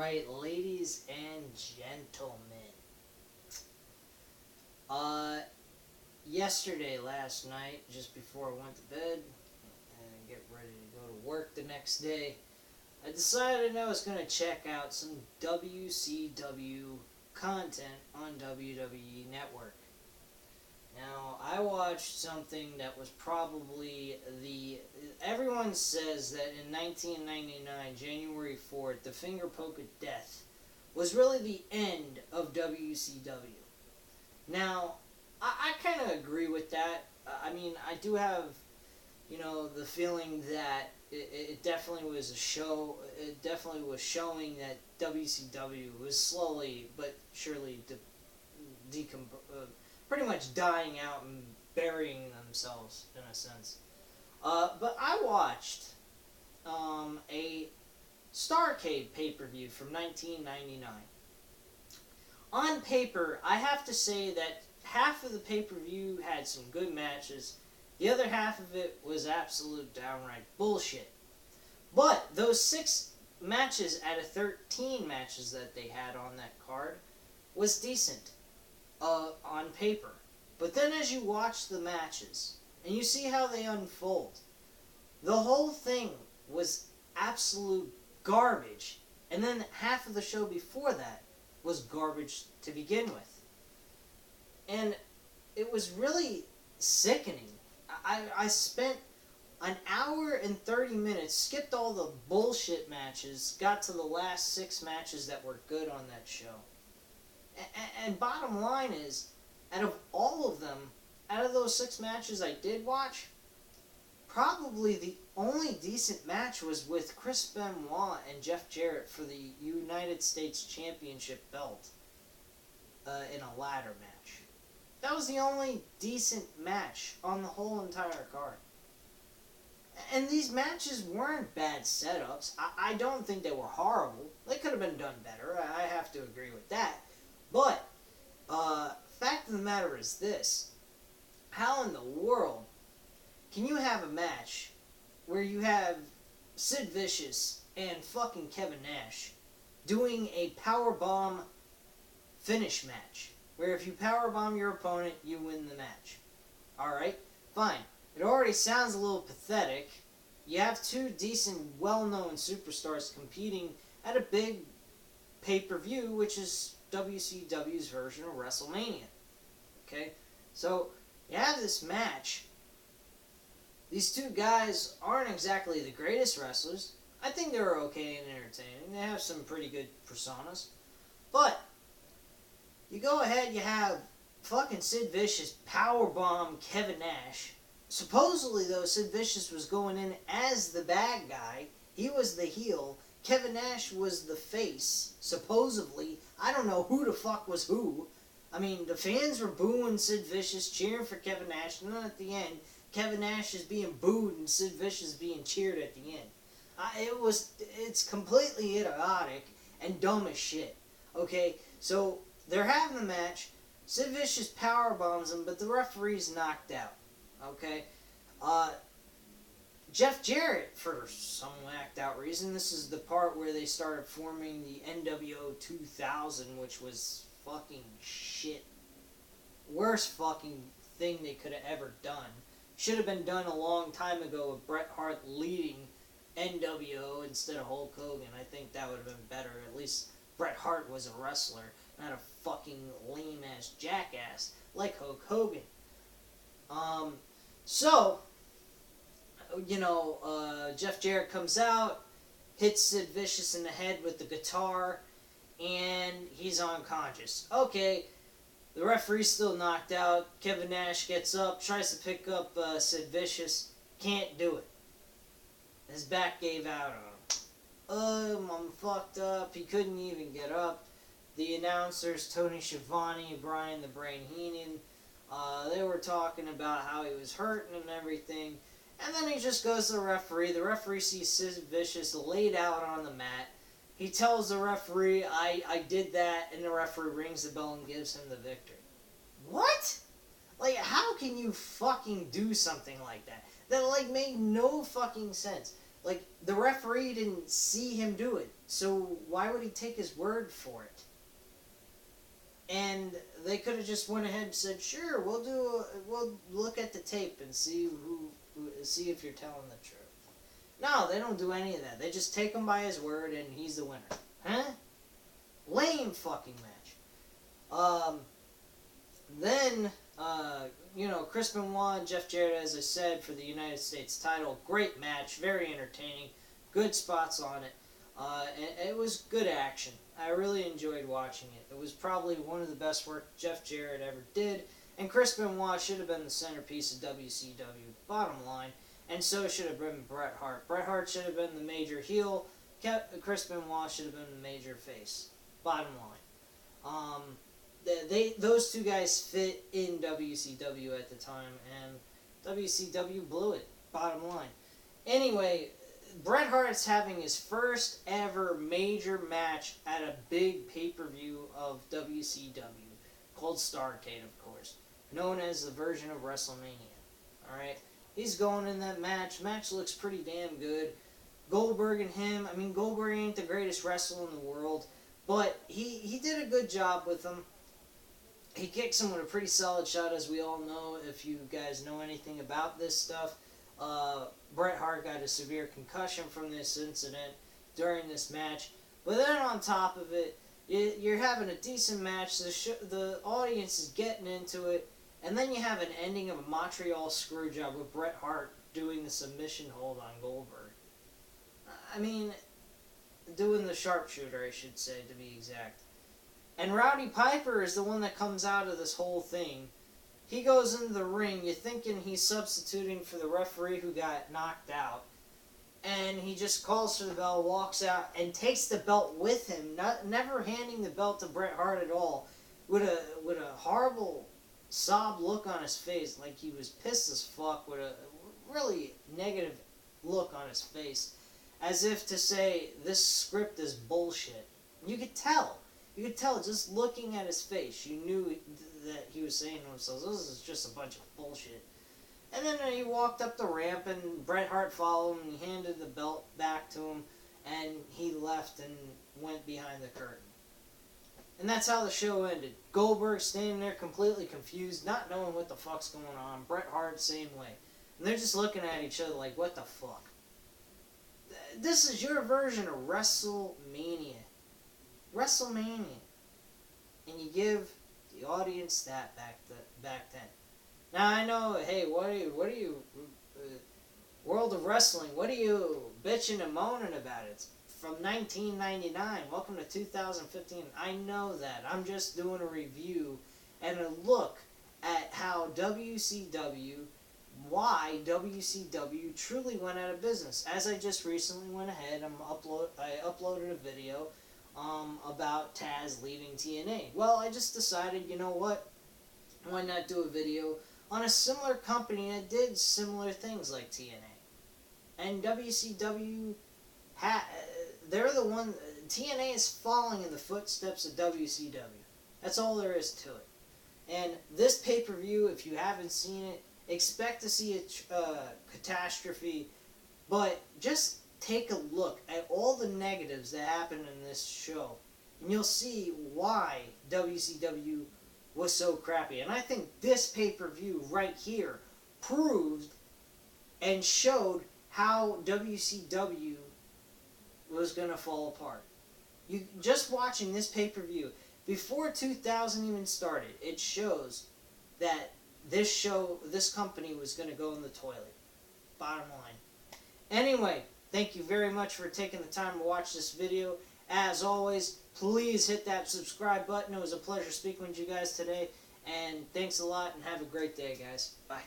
Alright, ladies and gentlemen. Last night, just before I went to bed and get ready to go to work the next day, I decided I was going to check out some WCW content on WWE Network. Now, I watched something that was probably everyone says that in 1999, January 4th, the finger poke of death was really the end of WCW. Now, I kind of agree with that. I mean, I do have, the feeling that it definitely was a show. It definitely was showing that WCW was slowly but surely pretty much dying out and burying themselves in a sense. But I watched a Starrcade pay-per-view from 1999. On paper, I have to say that half of the pay-per-view had some good matches. The other half of it was absolute downright bullshit. But those 6 matches out of 13 matches that they had on that card was decent on paper. But then as you watch the matches and you see how they unfold, the whole thing was absolute garbage. And then half of the show before that was garbage to begin with. And it was really sickening. I spent an hour and 30 minutes, skipped all the bullshit matches, got to the last 6 matches that were good on that show. And bottom line is, out of all of them, out of those 6 matches I did watch, probably the only decent match was with Chris Benoit and Jeff Jarrett for the United States Championship belt in a ladder match. That was the only decent match on the whole entire card. And these matches weren't bad setups. I don't think they were horrible. They could have been done better. I have to agree with that. But, fact of the matter is this. How in the world can you have a match where you have Sid Vicious and fucking Kevin Nash doing a powerbomb finish match? Where if you powerbomb your opponent, you win the match. Alright? Fine. It already sounds a little pathetic. You have 2 decent, well-known superstars competing at a big pay-per-view, which is WCW's version of WrestleMania. Okay? So, you have this match. These 2 guys aren't exactly the greatest wrestlers. I think they're okay and entertaining. They have some pretty good personas. But you go ahead, you have fucking Sid Vicious powerbomb Kevin Nash. Supposedly, though, Sid Vicious was going in as the bad guy. He was the heel. Kevin Nash was the face, supposedly. I don't know who the fuck was who. I mean, the fans were booing Sid Vicious, cheering for Kevin Nash, and then at the end, Kevin Nash is being booed and Sid Vicious being cheered at the end. It's completely idiotic and dumb as shit. Okay, so they're having the match. Sid Vicious powerbombs him, but the referee's knocked out. Okay? Jeff Jarrett, for some whacked out reason, this is the part where they started forming the NWO 2000, which was fucking shit. Worst fucking thing they could have ever done. Should have been done a long time ago with Bret Hart leading NWO instead of Hulk Hogan. I think that would have been better. At least Bret Hart was a wrestler, not a fucking lame-ass jackass like Hulk Hogan. Jeff Jarrett comes out, hits Sid Vicious in the head with the guitar, and he's unconscious. Okay, the referee's still knocked out. Kevin Nash gets up, tries to pick up Sid Vicious, can't do it. His back gave out on him. I'm fucked up. He couldn't even get up. The announcers, Tony Schiavone, Brian the Brain Heenan, they were talking about how he was hurting and everything. And then he just goes to the referee. The referee sees Sid Vicious laid out on the mat. He tells the referee, I did that, and the referee rings the bell and gives him the victory. What? Like, how can you fucking do something like that? That, made no fucking sense. Like, the referee didn't see him do it, so why would he take his word for it? And they could have just went ahead and said, "Sure, we'll look at the tape and see see if you're telling the truth." No, they don't do any of that. They just take him by his word, and he's the winner. Huh? Lame fucking match. Then, Chris Benoit and Jeff Jarrett, as I said, for the United States title. Great match, very entertaining, good spots on it. And it was good action. I really enjoyed watching it. It was probably one of the best work Jeff Jarrett ever did, and Chris Benoit should have been the centerpiece of WCW, bottom line, and so should have been Bret Hart. Bret Hart should have been the major heel, Chris Benoit should have been the major face, bottom line. Those two guys fit in WCW at the time, and WCW blew it, bottom line. Anyway, Bret Hart's having his first ever major match at a big pay-per-view of WCW, called Starrcade, of course, known as the version of WrestleMania. Alright? He's going in that match. Match looks pretty damn good. Goldberg and him, I mean, Goldberg ain't the greatest wrestler in the world, but he did a good job with him. He kicks him with a pretty solid shot, as we all know, if you guys know anything about this stuff. Bret Hart got a severe concussion from this incident during this match. But then on top of it, you're having a decent match. The audience is getting into it. And then you have an ending of a Montreal Screwjob with Bret Hart doing the submission hold on Goldberg. I mean, doing the sharpshooter, I should say, to be exact. And Rowdy Piper is the one that comes out of this whole thing. He goes into the ring, you're thinking he's substituting for the referee who got knocked out. And he just calls for the bell, walks out, and takes the belt with him, never handing the belt to Bret Hart at all, with a horrible sob look on his face, like he was pissed as fuck, with a really negative look on his face, as if to say, this script is bullshit. You could tell. You could tell just looking at his face. You knew that he was saying to himself, this is just a bunch of bullshit. And then he walked up the ramp, and Bret Hart followed him, and he handed the belt back to him, and he left and went behind the curtain. And that's how the show ended. Goldberg standing there completely confused, not knowing what the fuck's going on. Bret Hart, same way. And they're just looking at each other like, what the fuck? This is your version of WrestleMania. WrestleMania. And you give the audience that back then. Now I know, hey, what are you, World of Wrestling, what are you bitching and moaning about? It's from 1999. Welcome to 2015. I know that. I'm just doing a review and a look at how why WCW truly went out of business. As I just recently went ahead, I uploaded a video about Taz leaving TNA. Well, I just decided, you know what? Why not do a video on a similar company that did similar things like TNA? And WCW, they're the one. TNA is following in the footsteps of WCW. That's all there is to it. And this pay-per-view, if you haven't seen it, expect to see a catastrophe, but just take a look at all the negatives that happened in this show, and you'll see why WCW was so crappy. And I think this pay-per-view right here proved and showed how WCW was going to fall apart. You just watching this pay-per-view, before 2000 even started, it shows that this company was going to go in the toilet. Bottom line. Anyway, thank you very much for taking the time to watch this video. As always, please hit that subscribe button. It was a pleasure speaking with you guys today. And thanks a lot, and have a great day, guys. Bye.